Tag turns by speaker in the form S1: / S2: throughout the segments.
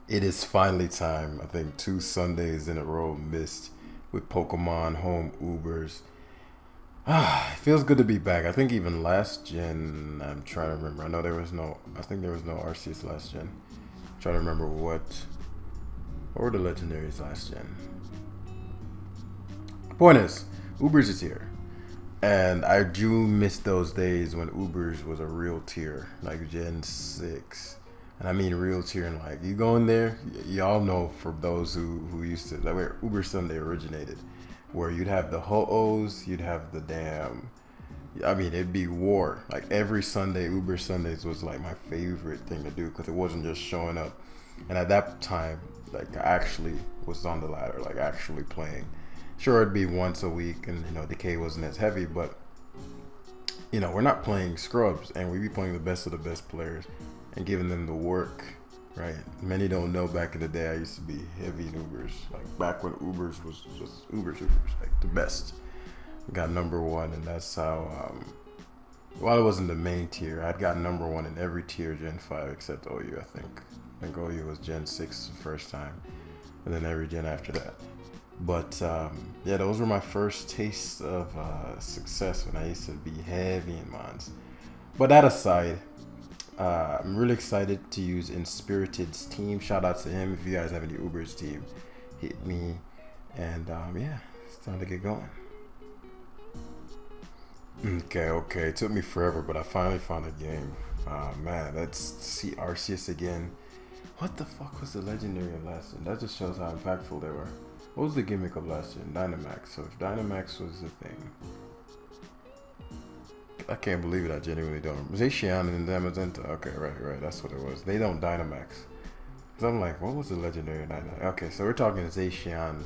S1: It is finally time. I think 2 Sundays in a row missed with Pokemon home Ubers. It feels good to be back. I think even last gen, I'm trying to remember. I know there was no, I think there was no Arceus last gen. I'm trying to remember what were the legendaries last gen? Point is, Ubers is here. And I do miss those days when Ubers was a real tier, like Gen 6. And I mean real tier, and like you go in there, y'all know for those who used to, like where Uber Sunday originated, where you'd have the ho-ohs, you'd have the damn, I mean it'd be war. Like every Sunday, Uber Sundays was like my favorite thing to do because it wasn't just showing up. And at that time, like I actually was on the ladder, like actually playing. Sure, it'd be once a week, and decay wasn't as heavy, but we're not playing scrubs, and we be playing the best of the best players and giving them the work, right? Many don't know back in the day I used to be heavy in Ubers, like back when Ubers was just Ubers, like the best. Got number one, and that's how. While it wasn't the main tier, I'd got number one in every tier Gen 5 except OU, I think. I think OU was Gen 6 the first time, and then every gen after that. But yeah, those were my first tastes of success when I used to be heavy in mons. But that aside, I'm really excited to use Inspirited's team. Shout out to him. If you guys have any Uber's team, hit me. And yeah, it's time to get going. Okay. It took me forever, but I finally found a game. Man, let's see Arceus again. What the fuck was the legendary of last gen? That just shows how impactful they were. What was the gimmick of last gen? Dynamax. So if Dynamax was the thing, I can't believe it. I genuinely don't. Zacian and Zamazenta. Okay, right. That's what it was. They don't Dynamax. So I'm like, what was the legendary Dynamax? Okay, so we're talking Zacian.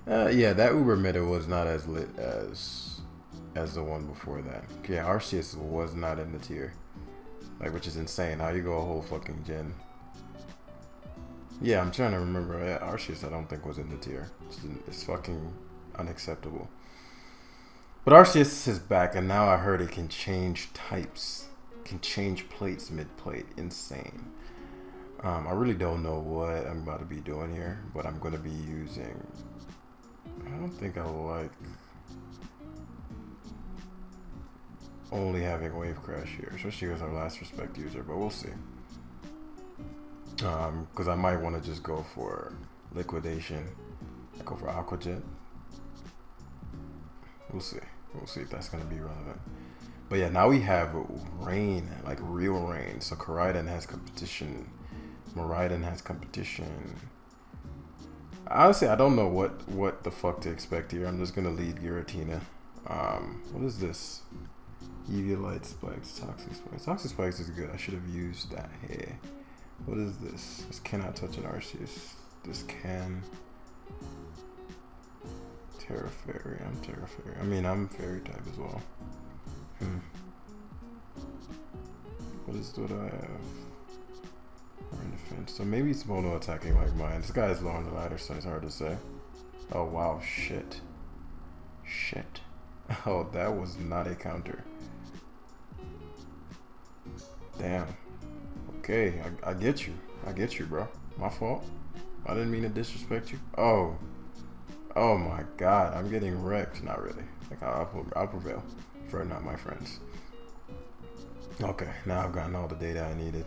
S1: Yeah, that Uber meta was not as lit as the one before that. Yeah, Arceus was not in the tier, like, which is insane. How you go a whole fucking gen? Yeah, I'm trying to remember. Yeah, Arceus, I don't think was in the tier. It's fucking unacceptable. But Arceus is back, and now I heard it can change types, can change plates mid-plate. Insane. I really don't know what I'm about to be doing here, but I'm going to be using... I don't think I like only having Wave Crash here, especially as our last Respect user, but we'll see. Because I might want to just go for Liquidation. Go for Aqua Jet. We'll see. We'll see if that's going to be relevant. But yeah, now we have rain, like real rain. So Koraidon has competition. Miraidon has competition. Honestly, I don't know what the fuck to expect here. I'm just going to lead Giratina. What is this? Eviolite Spikes, Toxic Spikes. Toxic Spikes is good. I should have used that here. What is this? This cannot touch an Arceus. This can. Terra Fairy. I'm Terra Fairy. I mean, I'm Fairy type as well. What do I have? Iron Defense. So maybe it's mono attacking like mine. This guy is low on the ladder, so it's hard to say. Oh wow, shit. Oh, that was not a counter. Damn. Okay, I get you. I get you, bro. My fault. I didn't mean to disrespect you. Oh my god, I'm getting wrecked. Not really. Like I'll prevail for not my friends. Okay, now I've gotten all the data I needed.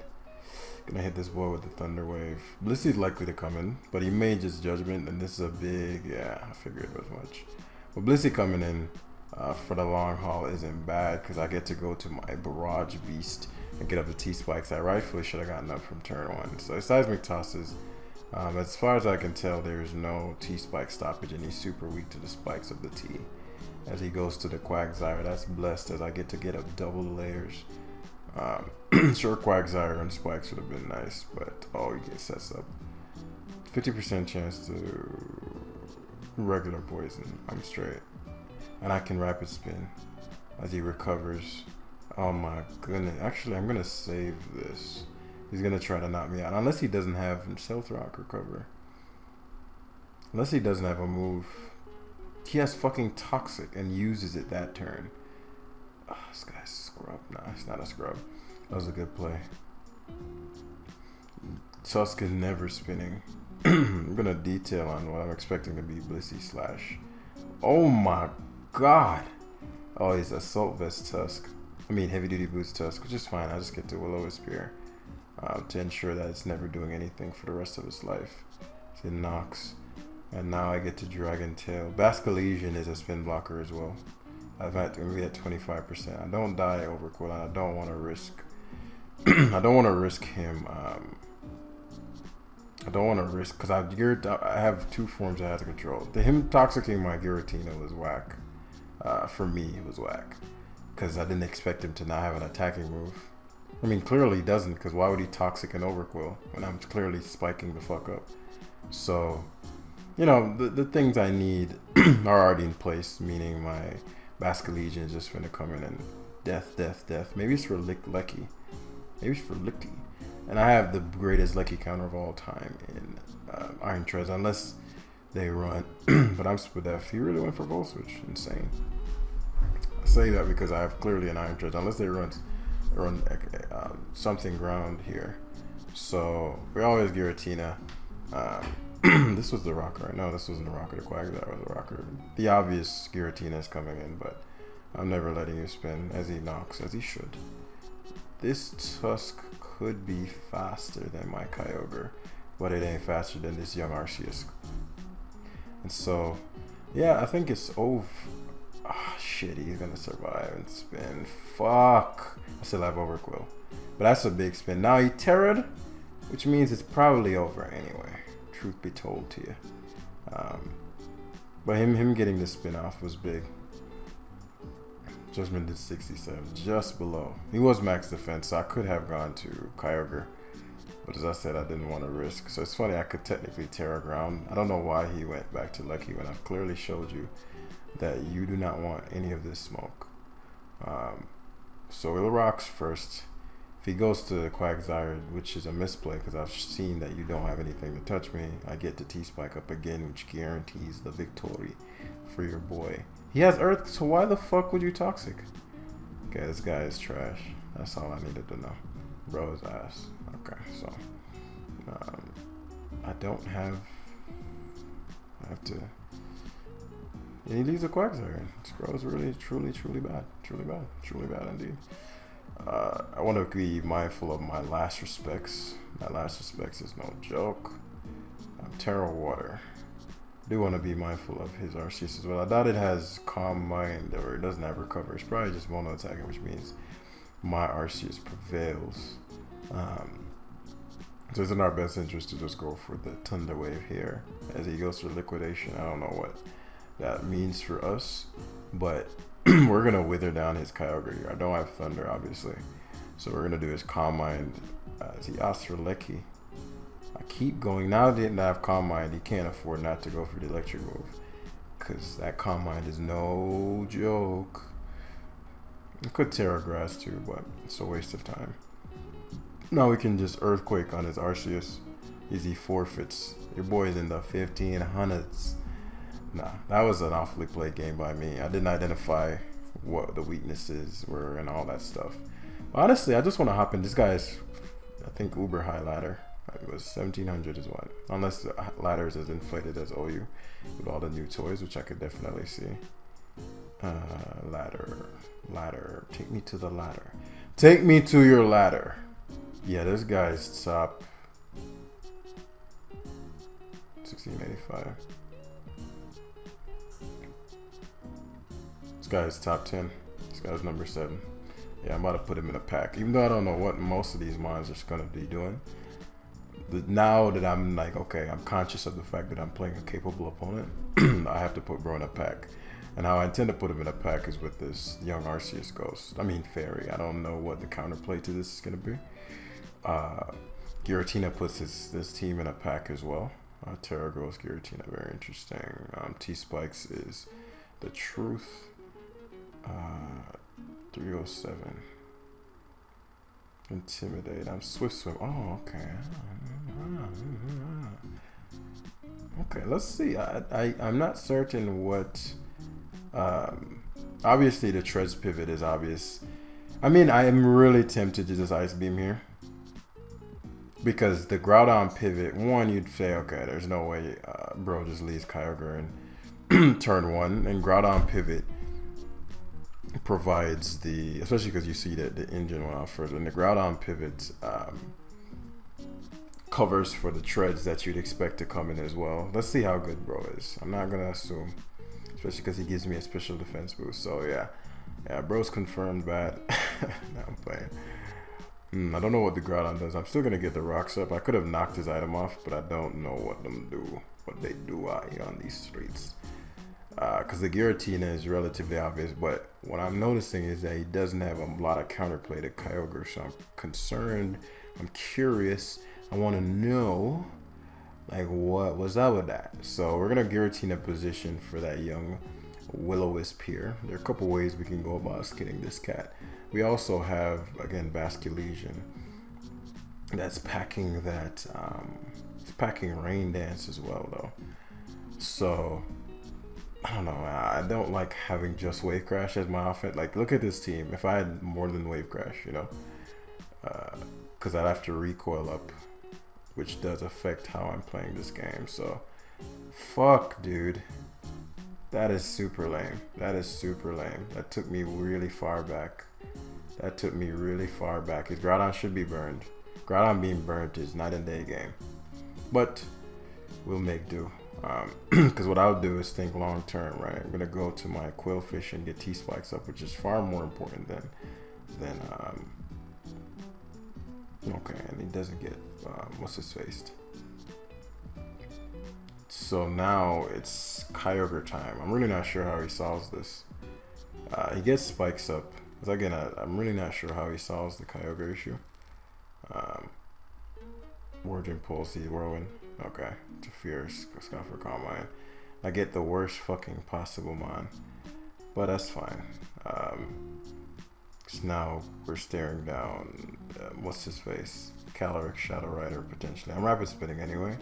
S1: Gonna hit this boy with the Thunder Wave. Blissy's likely to come in, but he may just Judgment, and this is a big, yeah, I figured as much. But Blissey coming in for the long haul isn't bad, because I get to go to my Barrage Beast and get up the T-Spikes I rightfully should have gotten up from turn 1. So Seismic Tosses, as far as I can tell, there's no T-Spike stoppage, and he's super weak to the spikes of the T. As he goes to the Quagsire, that's blessed as I get to get up double the layers. Sure, Quagsire and spikes would have been nice, but he gets sets up 50% chance to regular poison. I'm straight, and I can rapid spin as he recovers. Oh my goodness! Actually, I'm gonna save this. He's gonna try to knock me out unless he doesn't have Stealth Rock recover. Unless he doesn't have a move. He has fucking Toxic and uses it that turn. This guy's scrub. Nah, it's not a scrub. That was a good play. Tusk is never spinning. I'm gonna detail on what I'm expecting to be Blissey Slash. Oh my god! Oh, he's Assault Vest Tusk. I mean Heavy Duty Boots Tusk, which is fine. I just get to Will-O-Wisp Spear to ensure that it's never doing anything for the rest of its life. It's in Nox. And now I get to Dragon Tail. Basculesian is a spin blocker as well. I've had to be at 25%. I don't die Overquill, and I don't want to risk. I don't want to risk him. I don't want to risk because I have two forms I have to control. Him toxicking my Giratina was whack. For me, it was whack because I didn't expect him to not have an attacking move. I mean, clearly he doesn't, because why would he toxic an Overquill when I'm clearly spiking the fuck up? So, you know, the things I need are already in place, meaning my Basculesian is just going to come in and death. Maybe it's for Lecky. Maybe it's for Licky. And I have the greatest Lecky counter of all time in Iron Treads, unless they run. But I'm Spadef. He really went for Volt Switch. Insane. I say that because I have clearly an Iron Treads, unless they run something ground here. So we always Giratina. This was the rocker. No, this wasn't the rocker. The Quagsire was the rocker. The obvious Giratina is coming in, but I'm never letting you spin as he knocks, as he should. This Tusk could be faster than my Kyogre, but it ain't faster than this young Arceus. And so, yeah, I think it's over. Ah, shit, he's gonna survive and spin. Fuck. I still have Overquill, but that's a big spin. Now he Terra'd, which means it's probably over anyway. Truth be told to you. But him getting the spin off was big. Judgment did 67, just below. He was max defense, so I could have gone to Kyogre. But as I said, I didn't want to risk. So it's funny, I could technically Terra Ground. I don't know why he went back to Lucky when I've clearly showed you that you do not want any of this smoke. So it rocks first. If he goes to Quagsire, which is a misplay because I've seen that you don't have anything to touch me, I get to T-Spike up again, which guarantees the victory for your boy. He has Earth, so why the fuck would you Toxic? Okay, this guy is trash. That's all I needed to know. Bro is ass. Okay, so I don't have. I have to. And he leaves a Quagsire. This bro is really, truly bad. Truly bad indeed. I want to be mindful of my last respects. My last respects is no joke. Terra Water. I do want to be mindful of his Arceus as well. I doubt it has Calm Mind, or it doesn't have Recover. It's probably just mono attacking, which means my Arceus prevails. So it's in our best interest to just go for the Thunder Wave here as he goes for Liquidation. I don't know what that means for us, but we're gonna wither down his Kyogre here. I don't have Thunder, obviously, so we're gonna do his Calm Mind as he asks for Lecky. I keep going. Now that he didn't have Calm Mind, he can't afford not to go for the electric move, because that Calm Mind is no joke. I could Terra Grass too, but it's a waste of time. Now we can just Earthquake on his Arceus. He forfeits. Your boy is in the 1500s. Nah, that was an awfully played game by me. I didn't identify what the weaknesses were and all that stuff. Honestly, I just want to hop in. This guy's, I think, uber high ladder. It was 1700 is what. Unless the ladder is as inflated as OU with all the new toys, which I could definitely see. Ladder. Take me to the ladder. Take me to your ladder. Yeah, this guy's top 1685. This guy's top 10. This guy's number 7. Yeah, I'm about to put him in a pack. Even though I don't know what most of these mons are going to be doing. Now that I'm like, okay, I'm conscious of the fact that I'm playing a capable opponent, I have to put bro in a pack. And how I intend to put him in a pack is with this young Arceus Ghost. I mean, Fairy. I don't know what the counterplay to this is going to be. Giratina puts this team in a pack as well. Terra Ghost, Giratina, very interesting. T-Spikes is the truth. 307. Intimidate. I'm Swift Swim. Oh, okay. Okay, let's see. I'm not certain what. Obviously, the Treads pivot is obvious. I mean, I am really tempted to just Ice Beam here. Because the Groudon pivot, one, you'd say, okay, there's no way bro just leaves Kyogre in turn one. And Groudon pivot provides the, especially because you see that the engine went off first, and the Groudon pivot covers for the treads that you'd expect to come in as well. Let's see how good bro is. I'm not going to assume, especially because he gives me a special defense boost. So yeah, bro's confirmed bad. Now I'm playing. I don't know what the Groudon does. I'm still gonna get the rocks up. I could have knocked his item off, but I don't know what they do out here on these streets. Because the Giratina is relatively obvious, but what I'm noticing is that he doesn't have a lot of counterplay to Kyogre, so I'm concerned. I'm curious. I want to know, like, what was up with that. So we're gonna Giratina position for that young Will-O-Wisp here. There are a couple ways we can go about skinning this cat. We also have, again, Basculesian. That's packing that, it's packing Rain Dance as well, though. So, I don't know. I don't like having just Wave Crash as my offense. Like, look at this team. If I had more than Wave Crash, you know, because I'd have to recoil up, which does affect how I'm playing this game. So, fuck, dude. That is super lame. That is super lame. That took me really far back. That took me really far back. His Groudon should be burned. Groudon being burnt is night and day game. But we'll make do. Because what I'll do is think long term, right? I'm going to go to my Quillfish and get T-Spikes up, which is far more important than okay, and he doesn't get, what's his face? So now it's Kyogre time. I'm really not sure how he solves this. He gets Spikes up. Because again, I'm really not sure how he solves the Kyogre issue. Origin Pulse, he's Whirlwind. Okay, to Fierce, Scoffer Combine. I get the worst fucking possible mon. But that's fine. So now we're staring down, what's his face? Calyrex, Shadow Rider, potentially. I'm rapid spinning anyway.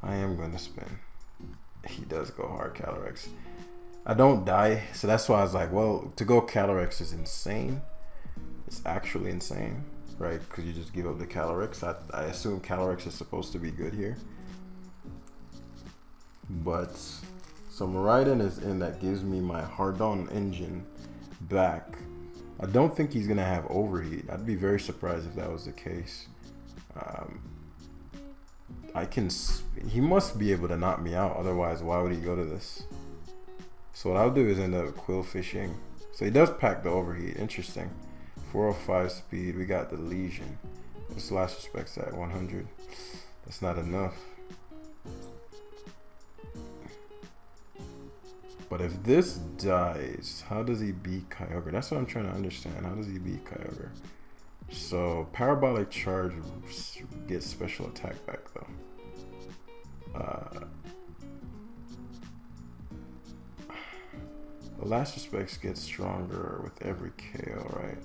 S1: I am going to spin. He does go hard, Calyrex. I don't die, so that's why I was like, well, to go Calyrex is insane. It's actually insane, right? Because you just give up the Calyrex. I assume Calyrex is supposed to be good here. But some Raiden is in that gives me my Hardon engine back. I don't think he's going to have Overheat. I'd be very surprised if that was the case. He must be able to knock me out, otherwise why would he go to this? So what I'll do is end up Quill Fishing. So he does pack the Overheat, interesting. 405 speed, we got the Lesion. This last respect's at 100. That's not enough. But if this dies, how does he beat Kyogre? That's what I'm trying to understand. How does he beat Kyogre? So Parabolic Charge gets special attack back though. The last respects get stronger with every KO, right?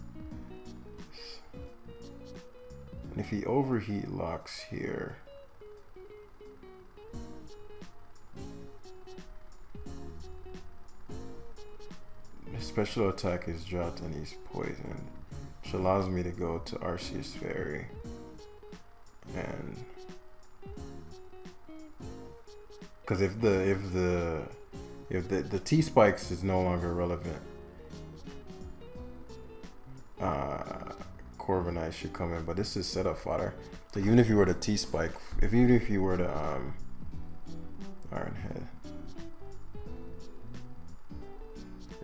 S1: And if he overheat locks here, his special attack is dropped and he's poisoned, which allows me to go to Arceus Fairy and because if the T-Spikes is no longer relevant, Corviknight should come in, but this is setup fodder. So even if you were to T-Spike, even if you were to Iron Head,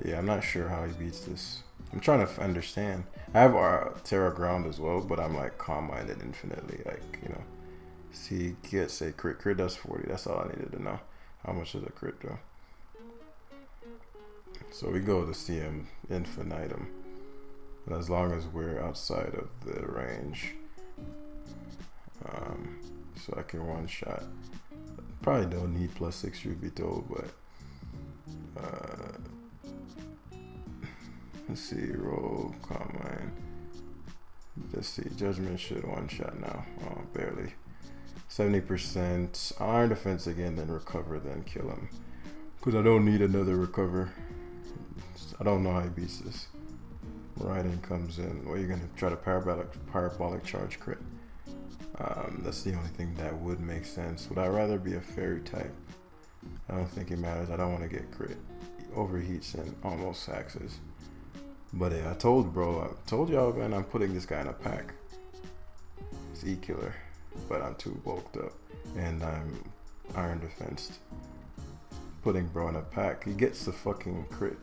S1: yeah, I'm not sure how he beats this. I'm trying to understand. I have Terra Ground as well, but I'm like calm-minded infinitely, like, you know. See, gets a crit. Crit does 40. That's all I needed to know. How much does a crit do? So we go to CM Infinitum. And as long as we're outside of the range. So I can one shot. Probably don't need +6, truth be told, but let's see, roll, combine. Let's see, Judgment should one shot now. Oh, barely. 70%. Iron Defense again, then recover, then kill him. Because I don't need another recover. I don't know how he beats this. Raiden comes in. Well, you're gonna try to parabolic charge crit. That's the only thing that would make sense. Would I rather be a fairy type? I don't think it matters. I don't want to get crit. He overheats and almost saxes. But yeah, I told y'all, man, I'm putting this guy in a pack. It's E-Killer, but I'm too bulked up. And I'm iron defensed. Putting bro in a pack. He gets the fucking crit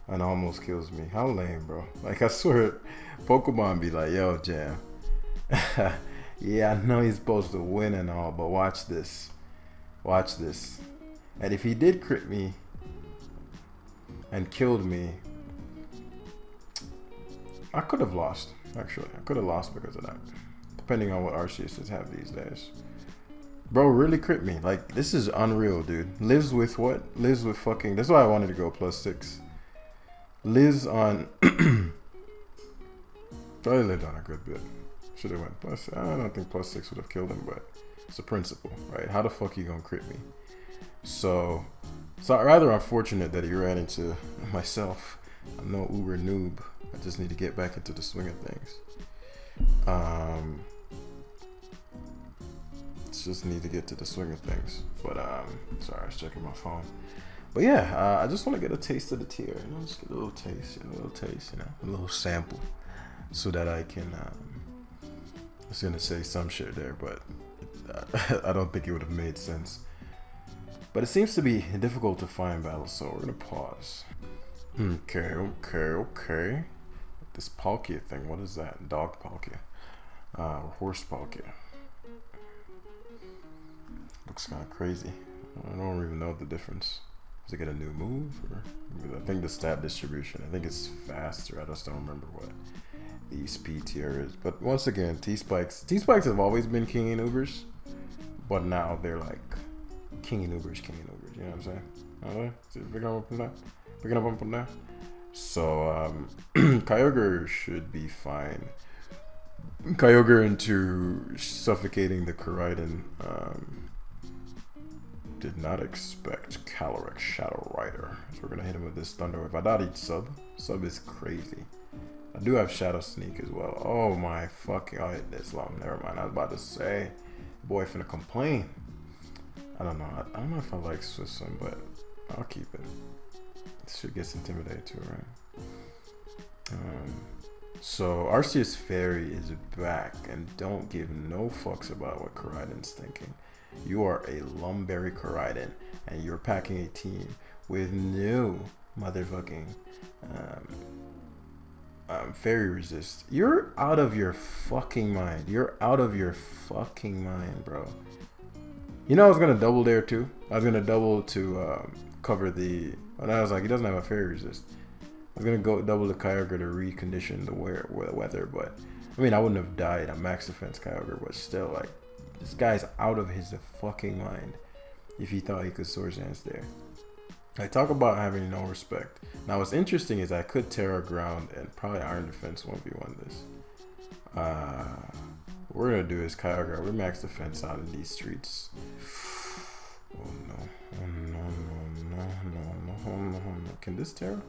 S1: and almost kills me. How lame, bro. Like, I swear, Pokemon be like, yo, Jam. Yeah, I know he's supposed to win and all, but watch this. Watch this. And if he did crit me and killed me, I could have lost, actually. I could have lost because of that. Depending on what Arceus have these days. Bro really crit me. Like, this is unreal, dude. Lives with what? Lives with fucking... That's why I wanted to go +6. Lives on... Probably lived on a good bit. Should have went plus... I don't think +6 would have killed him, but it's a principle, right? How the fuck you gonna crit me? So rather unfortunate that he ran into myself. I'm no uber noob. I just need to get back into the swing of things. Just need to get to the swing of things. But sorry, I was checking my phone. But yeah, I just want to get a taste of the tier. You know, just get a little taste, you know, a little sample, so that I can. I was gonna say some shit there, but I don't think it would have made sense. But it seems to be difficult to find battles, so we're gonna pause. Okay. This Palkia thing, what is that? Dog Palkia. Horse Palkia. Looks kind of crazy. I don't even know the difference. Does it get a new move? Or I think the stat distribution. I think it's faster. I just don't remember what the speed tier is. But once again, T-Spikes. T-Spikes have always been King and Ubers. But now they're like King and Ubers. You know what I'm saying? Alright? Picking up on that. So, Kyogre should be fine. Kyogre into suffocating the Koraidon. Did not expect Calyrex Shadow Rider. So we're gonna hit him with this Thunder Wave. I thought he'd sub. Sub is crazy. I do have Shadow Sneak as well. Oh my fucking, I hit this long. Never mind. I was about to say, boy finna complain. I don't know. I don't know if I like Swiss Swim, but I'll keep it. This shit gets intimidated too, right? So Arceus Fairy is back, and don't give no fucks about what Koraidon's thinking. You are a Lumberry Koraidon, and you're packing a team with no motherfucking Fairy Resist. You're out of your fucking mind. You're out of your fucking mind, bro. You know I was gonna double there too. I was gonna double to cover the. And I was like, he doesn't have a Fairy Resist. I was gonna go double the Kyogre to recondition the weather, but I mean I wouldn't have died. A max defense Kyogre, but still, like, this guy's out of his fucking mind if he thought he could Swords Dance there. I talk about having no respect. Now what's interesting is I could Terra Ground and probably Iron Defense 1v1 this. What we're gonna do is Kyogre, we're max defense out in these streets. Oh no. Can this Terra?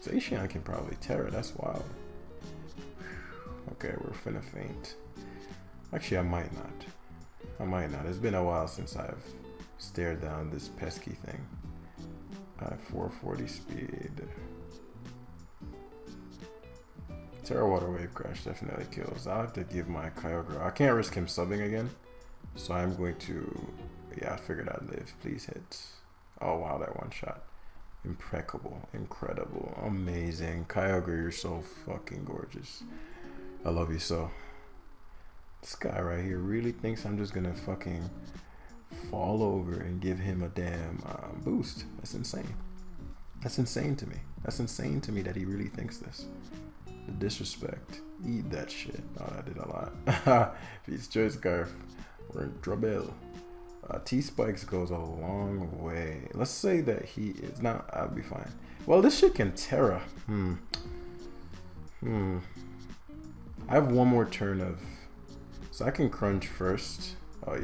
S1: Zacian can probably Terra, that's wild. Okay, we're finna faint. Actually, I might not. It's been a while since I've stared down this pesky thing. I have 440 speed. Terra Water Wave Crash definitely kills. I'll have to give my Kyogre. I can't risk him subbing again. So I'm going to... Yeah, I figured I'd live. Please hit. Oh wow, that one shot. Impeccable. Incredible. Amazing. Kyogre, you're so fucking gorgeous. I love you so. This guy right here really thinks I'm just gonna fucking fall over and give him a damn boost. That's insane. That's insane to me. That's insane to me that he really thinks this. The disrespect. Eat that shit. Oh, that did a lot. Peace, Choice Scarf. We're in trouble. T-Spikes goes a long way. Let's say that he is not. I'll be fine. Well, this shit can Terra. I have one more turn of. So I can crunch first. Oh,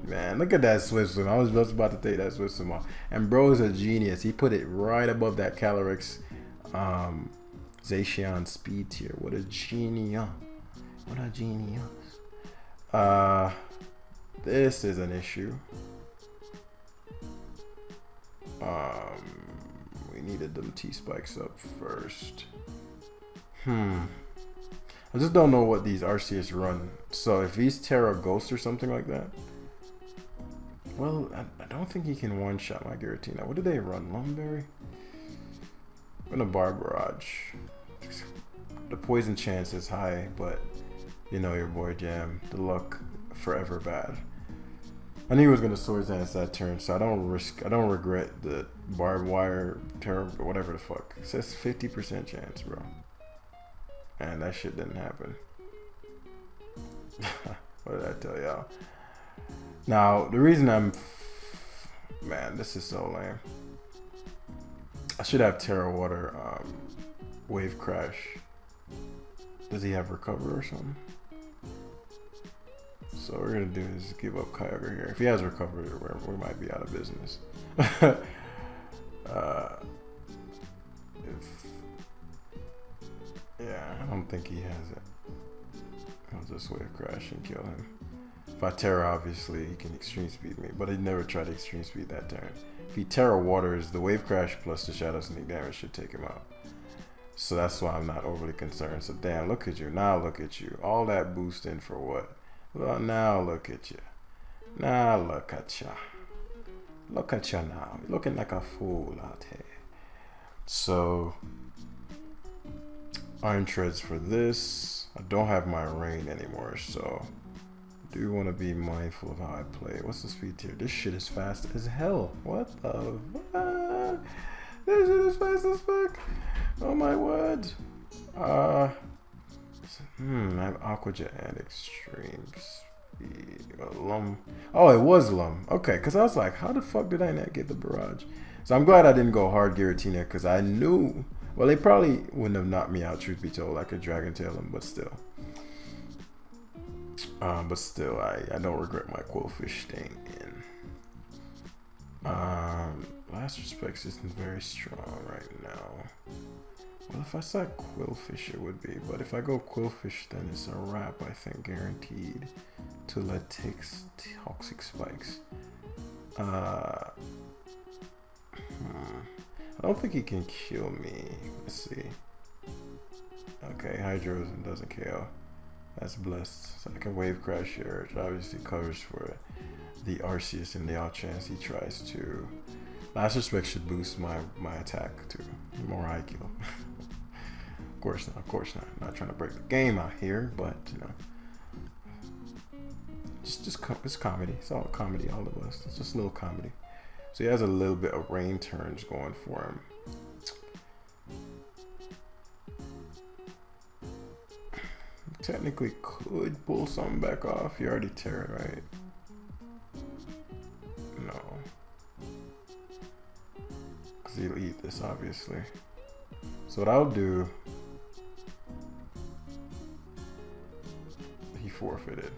S1: man, look at that Swift Swim. I was just about to take that Swift Swim off. And bro is a genius. He put it right above that Calyrex Zacian speed tier. What a genius. What a genius. This is an issue. We needed them T-spikes up first. I just don't know what these RCS run. So if he's Terra Ghost or something like that, well, I don't think he can one-shot my Giratina. What do they run? Lumberry? I'm gonna Bar Barrage. The poison chance is high, but you know your boy Jam. The luck forever bad. I knew he was gonna Swords Dance that turn, so I don't regret the barbed wire terror or whatever the fuck. It says 50% chance, bro. And that shit didn't happen. What did I tell y'all? Now, the reason man, this is so lame. I should have Terra Water Wave Crash. Does he have Recover or something? So what we're gonna do is give up Kyogre here. If he has Recover, we might be out of business. Yeah, I don't think he has it. I'll just Wave Crash and kill him. If I Terra, obviously he can Extreme Speed me, but he never tried to Extreme Speed that turn. If he Terra Waters, the Wave Crash plus the Shadow Sneak damage should take him out. So that's why I'm not overly concerned. So damn, look at you. Now look at you. All that boosting for what? Well, now look at you. Now look at you. Look at you now. You're looking like a fool out here. So Iron Treads for this. I don't have my Rain anymore, so I do want to be mindful of how I play. What's the speed tier? This shit is fast as hell. What the fuck? This shit is fast as fuck. Oh my word. I have Aqua Jet and Extreme Speed. Lum. Oh, it was Lum. Okay, because I was like, how the fuck did I not get the Barrage? So I'm glad I didn't go hard Giratina, because I knew. Well, they probably wouldn't have knocked me out, truth be told. I could Dragon Tail them, but still. I don't regret my Quillfish staying in. Last Respects isn't very strong right now. Well, if I saw Quillfish, it would be. But if I go Quillfish, then it's a wrap, I think, guaranteed. To let takes Toxic Spikes. I don't think he can kill me. Let's see. Okay, Hydros doesn't KO. That's blessed. So I can Wave Crash here, which obviously covers for the Arceus and the odd chance he tries to. Last Respect should boost my attack to more IQ. Of course not, of course not. I'm not trying to break the game out here, but you know. It's comedy. It's all comedy, all of us. It's just a little comedy. So he has a little bit of rain turns going for him. Technically could pull something back off. You already tear it, right? No. Because he'll eat this, obviously. So what I'll do... He forfeited.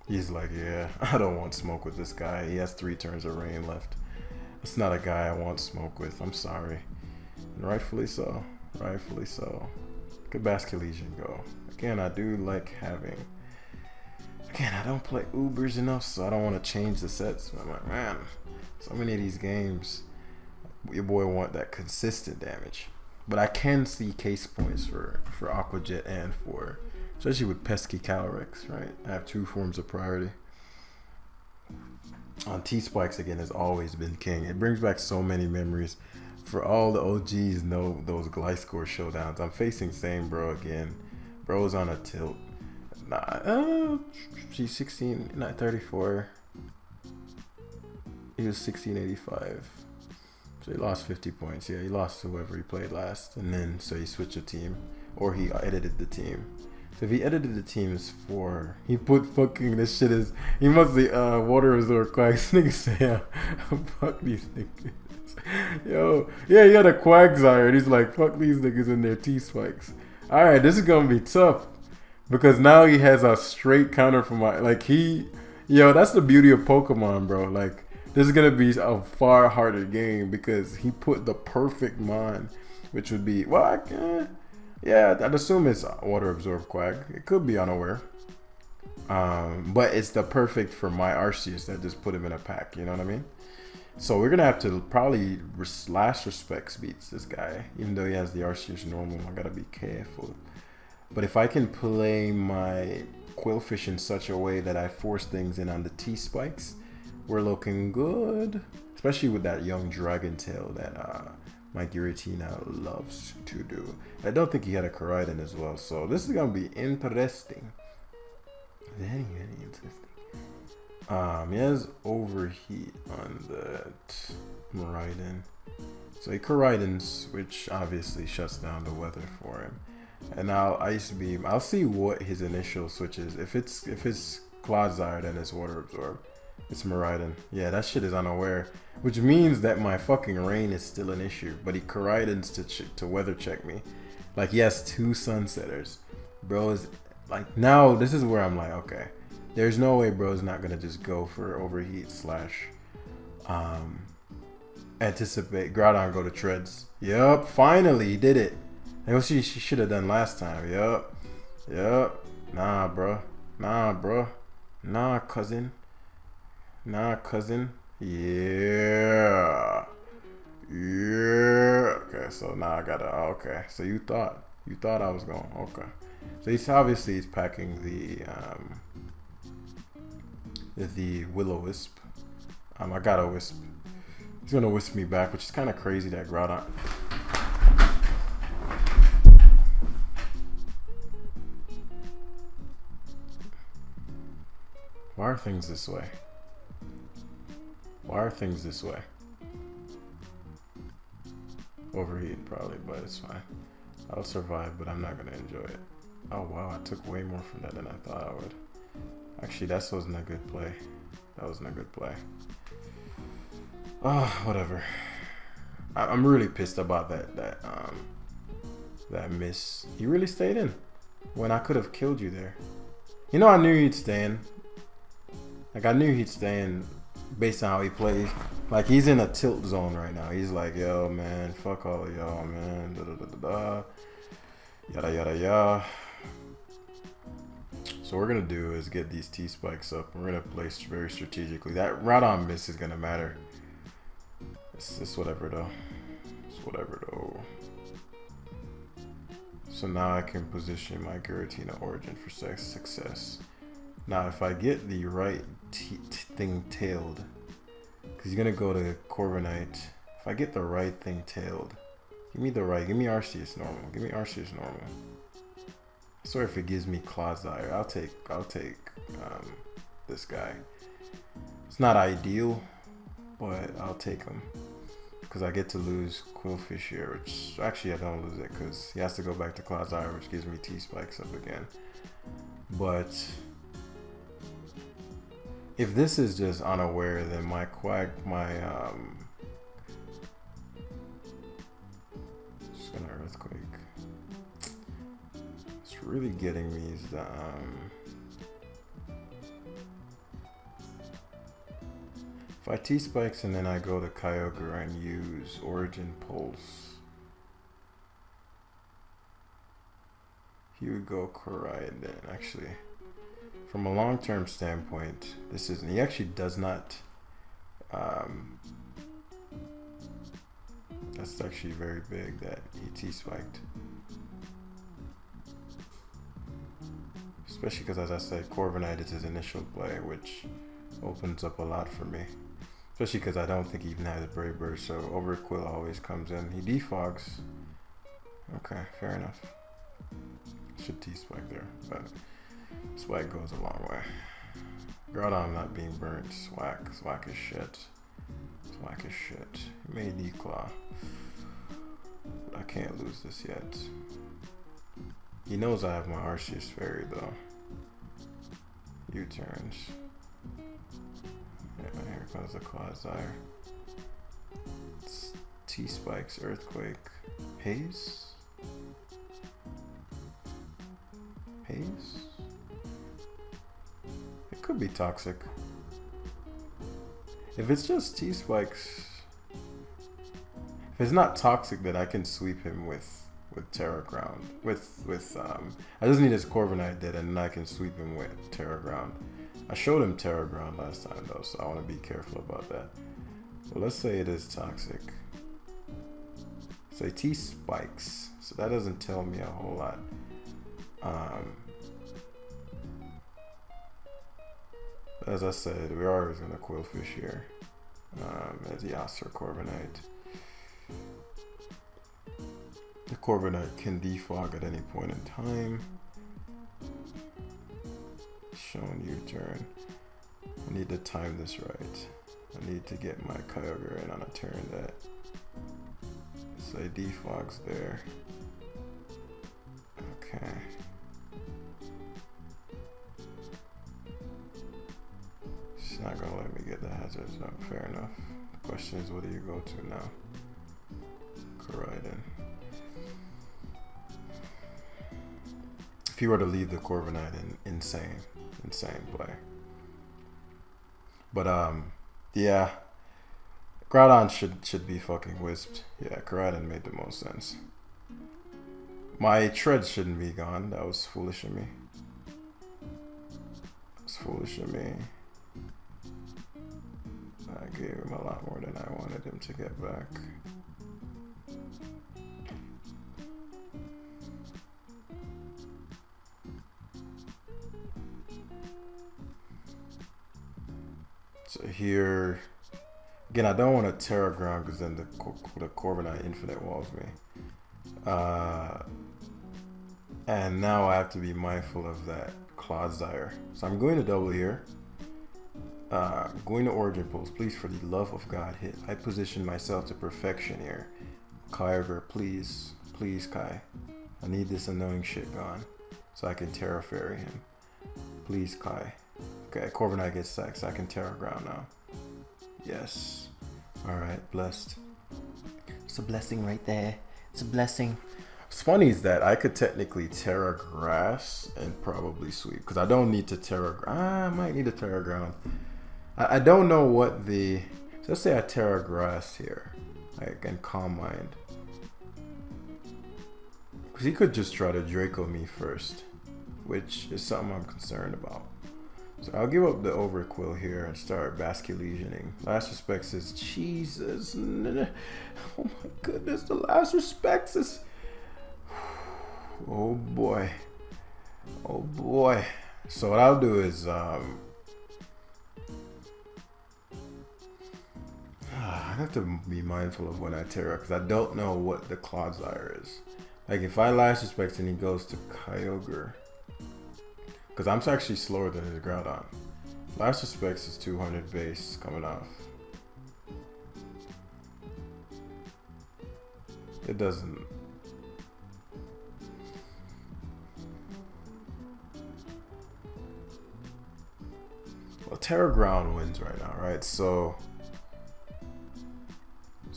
S1: He's like, yeah, I don't want smoke with this guy. He has 3 turns of rain left. It's not a guy I want smoke with. I'm sorry. And rightfully so. Rightfully so. Good Basculesian go. Again, I do like having... Again, I don't play Ubers enough, so I don't want to change the sets. I'm like, man, so many of these games, your boy want that consistent damage. But I can see case points for Aqua Jet and for... Especially with pesky Calyrex, right? I have 2 forms of priority. On T-Spikes, again, has always been king. It brings back so many memories. For all the OGs know those Gliscor showdowns. I'm facing same bro again. Bro's on a tilt. Nah, she's 16, not 34. He was 1685. So he lost 50 points. Yeah, he lost to whoever he played last. And then, so he switched a team. Or he edited the team. So if he edited the team as 4, he put fucking this shit as he must be water resort quacks. Niggas say, yeah, fuck these niggas. Yo, yeah, he had a Quagsire and he's like, fuck these niggas and their T-Spikes. Alright, this is gonna be tough. Because now he has a straight counter for my yo, that's the beauty of Pokemon, bro. Like, this is gonna be a far harder game because he put the perfect mon, which would be Yeah, I'd assume it's water absorb Quag. It could be unaware. But it's the perfect for my Arceus that just put him in a pack. You know what I mean? So we're gonna have to probably last respects beats this guy, even though he has the Arceus normal. I gotta be careful. But if I can play my Quillfish in such a way that I force things in on the T-Spikes, we're looking good. Especially with that young Dragon Tail that my Giratina loves to do. I don't think he had a Koraidon as well, so this is gonna be interesting. Very, very interesting. He has Overheat on that Miraidon. So he Koraidons, which obviously shuts down the weather for him. And I'll Ice Beam. I'll see what his initial switch is. If it's Clodsire, then it's Water Absorb. It's Miraidon. Yeah, that shit is unaware. Which means that my fucking rain is still an issue. But he Koraidons to weather check me. Like, he has 2 Sunsetters. Bro is like, now this is where I'm like, okay. There's no way bro's not gonna just go for Overheat slash anticipate Groudon go to Treads. Yup, finally he did it. And what she should have done last time. Yup. Nah, bro. Nah, cousin. Yeah. Okay, so now I gotta. Okay, so you thought I was going. Okay, so he's packing the Will-O-Wisp. I got a Wisp. He's gonna Wisp me back, which is kind of crazy that Groudon. Why are things this way? Overheat probably, but it's fine. I'll survive, but I'm not gonna enjoy it. Oh wow, I took way more from that than I thought I would. Actually, that wasn't a good play. Oh, whatever. I'm really pissed about that miss. He really stayed in when I could have killed you there. You know, I knew he'd stay in. Like, I knew he'd stay in based on how he plays. Like, he's in a tilt zone right now. He's like, yo, man, fuck all of y'all, man. Yada, yada, yada. So what we're going to do is get these T-Spikes up. We're going to place very strategically. That Groudon miss is going to matter. It's whatever, though. So now I can position my Giratina Origin for success. Now, if I get the right thing tailed, because he's going to go to Corviknight. If I get the right thing tailed, give me Arceus normal. I swear if it gives me Clodsire, I'll take this guy. It's not ideal, but I'll take him. Because I get to lose Quillfish here, which actually I don't lose it because he has to go back to Clodsire, which gives me T-Spikes up again. But if this is just unaware, then my just gonna Earthquake. What's really getting me is the if I T-Spikes and then I go to Kyogre and use Origin Pulse, he would go Koraidon. Actually, from a long-term standpoint, this isn't. He actually does not. That's actually very big that he T-Spiked. Especially because, as I said, Corviknight is his initial play, which opens up a lot for me. Especially because I don't think he even has Brave Bird, so Overquill always comes in. He defogs. Okay, fair enough. Should T-Spike there, but Swag goes a long way. Groudon not being burnt. Swag is shit. He made Declaw. But I can't lose this yet. He knows I have my Arceus Fairy though. U-turns. Yeah, here comes the Clodsire. T-Spikes, Earthquake. Haze? It could be toxic. If it's just T-Spikes, if it's not toxic, then I can sweep him with with Terra Ground. I just need his Corviknight dead, and then I can sweep him with Terra Ground. I showed him Terra Ground last time though, so I want to be careful about that. Well, let's say it is toxic. Say T spikes, so that doesn't tell me a whole lot. As I said, we're always gonna Quillfish here. As the Aster Corviknight. The Corviknight can defog at any point in time. Shown U-turn. I need to time this right. I need to get my Kyogre in on a turn that say defogs there. Okay. She's not gonna let me get the hazard zone. Fair enough. The question is, what do you go to now? Koraidon. If you were to leave the Corviknight, insane play. But yeah, Groudon should be fucking wisped. Yeah, Koraidon made the most sense. My tread shouldn't be gone. That was foolish of me. I gave him a lot more than I wanted him to get back. So here, again, I don't want to Terra Ground because then the Corviknight Infinite walls me. And now I have to be mindful of that Clodsire. So I'm going to double here. Going to Origin Pulse. Please, for the love of God, hit. I position myself to perfection here. Kyogre, please. Please, Kai. I need this annoying shit gone so I can Terra Fairy him. Please, Kai. Okay, Corviknight gets sacked, so I can Terra Ground now. Yes. Alright, blessed. It's a blessing right there. It's a blessing. What's funny is that I could technically Terra Grass and probably sweep, because I don't need to Terra... I might need a Terra Ground. I don't know what the... So let's say I Terra Grass here. Like, and Calm Mind. Because he could just try to Draco me first, which is something I'm concerned about. So I'll give up the Overquill here and start Basculesioning. Last Respects is... Jesus. Oh my goodness, the Last Respects is... Oh boy. Oh boy. So what I'll do is... I have to be mindful of when I Terra, because I don't know what the Clodsire is. Like, if I Last Respects and he goes to Kyogre... Because I'm actually slower than his Groudon. Last Respects is 200 base coming off. It doesn't... Well, Terra Ground wins right now, right? So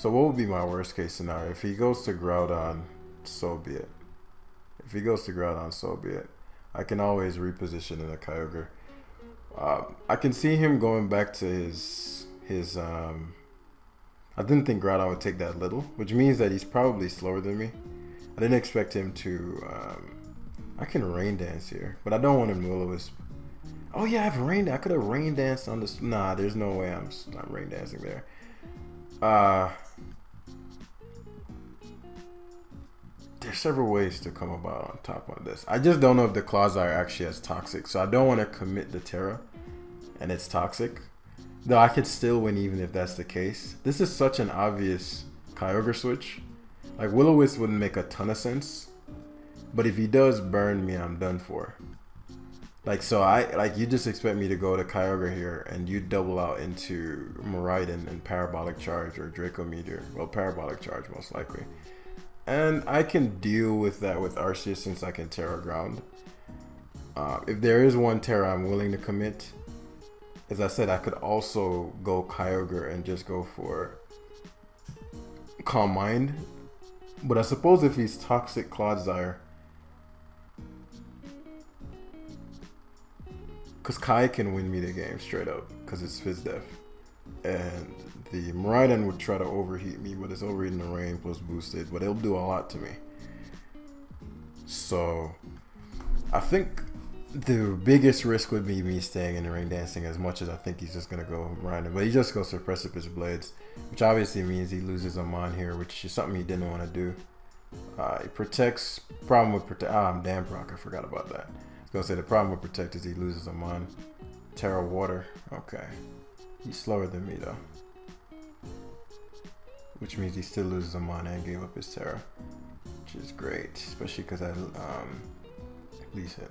S1: what would be my worst case scenario? If he goes to Groudon, so be it. If he goes to Groudon, so be it. I can always reposition in a Kyogre. I can see him going back to his I didn't think Groudon would take that little, which means that he's probably slower than me. I didn't expect him to... I can Rain Dance here, but I don't want him to Will-O-Wisp. Oh yeah, I have Rain. I could have Rain Danced on this. Nah, there's no way I'm not Rain Dancing there. There's several ways to come about on top of this. I just don't know if the Clodsire actually has Toxic, so I don't want to commit the Terra, and it's Toxic. Though I could still win even if that's the case. This is such an obvious Kyogre switch. Like, Will-O-Wisp wouldn't make a ton of sense, but if he does burn me, I'm done for. Like, so you just expect me to go to Kyogre here, and you double out into Miraidon and Parabolic Charge or Draco Meteor. Well, Parabolic Charge most likely. And I can deal with that with Arceus since I can Terra Ground. If there is one Terra I'm willing to commit, as I said, I could also go Kyogre and just go for Calm Mind. But I suppose if he's Toxic Clodsire, because Kai can win me the game straight up, because it's Fizdef. And the Miraidon would try to overheat me, but it's overheating the rain plus boosted, but it'll do a lot to me. So I think the biggest risk would be me staying in the ring dancing as much as I think he's just going to go grinding. But he just goes for Precipice Blades, which obviously means he loses Amon here, which is something he didn't want to do. He protects. Problem with protect. I'm damn Brock. I forgot about that. I was going to say the problem with protect is he loses Amon. Terra Water. Okay. He's slower than me though. Which means he still loses Amon and gave up his Terra. Which is great. Especially because I please hit.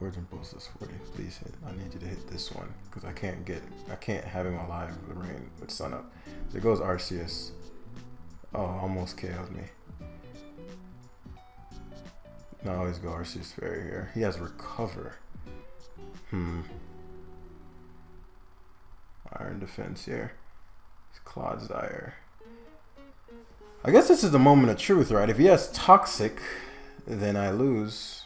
S1: Words Impulse is 40. Please hit. I need you to hit this one because I can't have him alive with rain with sun up. There goes Arceus. Oh, almost KO'd me. No, I always go Arceus Fairy here. He has Recover. Iron Defense here. It's Clodsire. I guess this is the moment of truth, right? If he has Toxic, then I lose.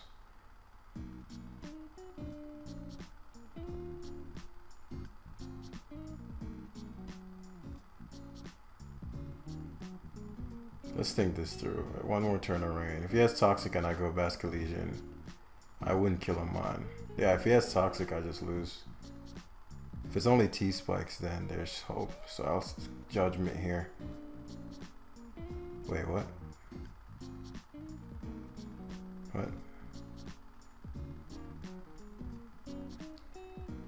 S1: Let's think this through. One more turn of rain. If he has Toxic and I go Basculesian, I wouldn't kill him on. Yeah, if he has Toxic, I just lose. If it's only T-Spikes, then there's hope. So I'll Judgment here. Wait, what? What?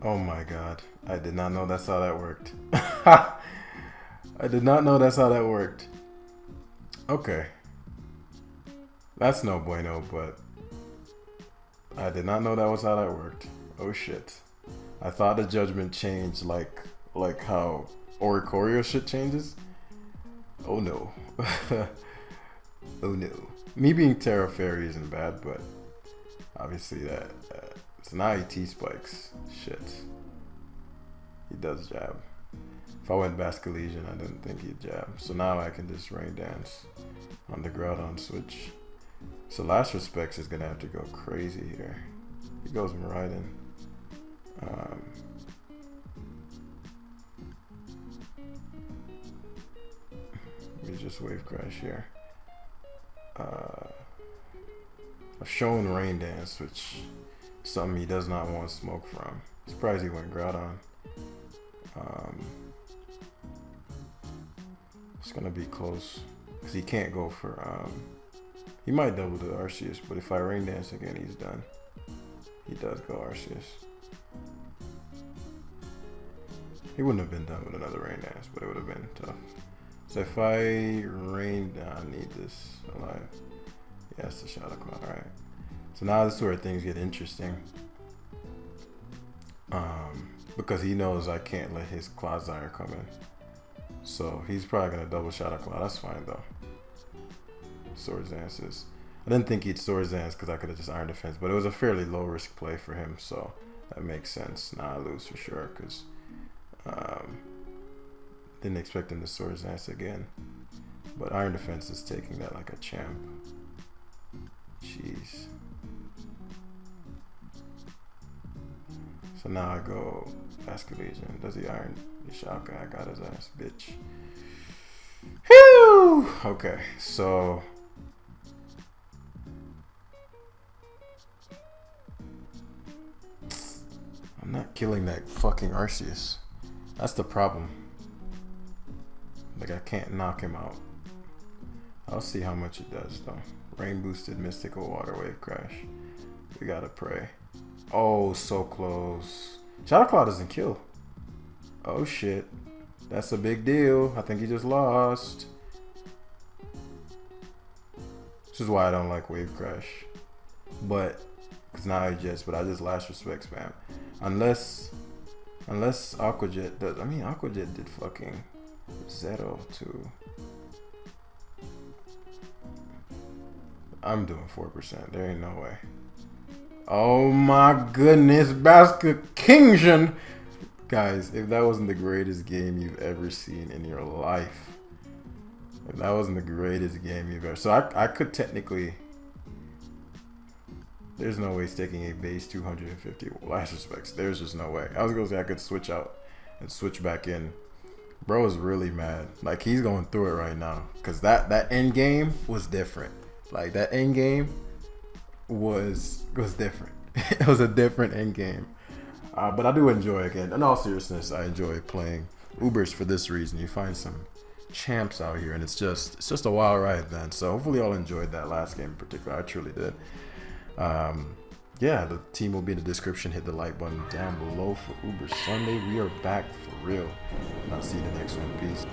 S1: Oh my god. I did not know that's how that worked. I did not know that's how that worked. Okay. That's no bueno, but I did not know that was how that worked. Oh shit. I thought the judgment changed like how Oricorio shit changes. Oh no. Oh no. Me being Terra Fairy isn't bad, but obviously that so now he T-Spikes. Shit. He does jab. If I went Basculesian, I didn't think he'd jab. So now I can just Rain Dance on the Groudon switch. So Last Respects is gonna have to go crazy here. He goes Miraidon. We just Wave Crash here. I've shown Rain Dance, which is something he does not want smoke from. Surprised he went Groudon. It's gonna be close because he can't go for he might double the Arceus, but if I Rain Dance again, he's done. He does go Arceus. He wouldn't have been done with another Rain Dance, but it would have been tough. So if I Rain Down, I need this alive. Yeah, it's the Shadow Cloud. Alright. So now this is where things get interesting. Because he knows I can't let his Clodsire come in. So he's probably going to double Shadow Cloud. That's fine though. Swords Dances. I didn't think he'd Swords Dance because I could have just Iron Defense, but it was a fairly low risk play for him, so that makes sense. Now I lose for sure because didn't expect him to Swords Dance again. But Iron Defense is taking that like a champ. Jeez. So now I go Basculesian. Does he Iron Shaka? I got his ass, bitch. Whew! Okay, so I'm not killing that fucking Arceus. That's the problem. Like I can't knock him out. I'll see how much it does though. Rain boosted Mystical Water Wave Crash. We gotta pray. Oh, so close. Shadow Cloud doesn't kill. Oh shit. That's a big deal. I think he just lost. This is why I don't like Wave Crash. But, because now I just Last Respect spam. Unless Aqua Jet does. I mean, Aqua Jet did fucking Zero too. I'm doing 4%. There ain't no way. Oh my goodness, Basket Kingjin! Guys, if that wasn't the greatest game you've ever seen in your life. If that wasn't the greatest game you've ever... So I could technically... There's no way staking a base 250 Last Respects. There's just no way. I was going to say I could switch out and switch back in. Bro is really mad. Like, he's going through it right now. Because that end game was different. Like that end game was different. It was a different end game. But I do enjoy, again, in all seriousness, I enjoy playing Ubers for this reason. You find some champs out here, and it's just a wild ride, man. So hopefully y'all enjoyed that last game in particular. I truly did. Yeah, the team will be in the description. Hit the like button down below for Uber Sunday. We are back for real. And I'll see you in the next one. Peace.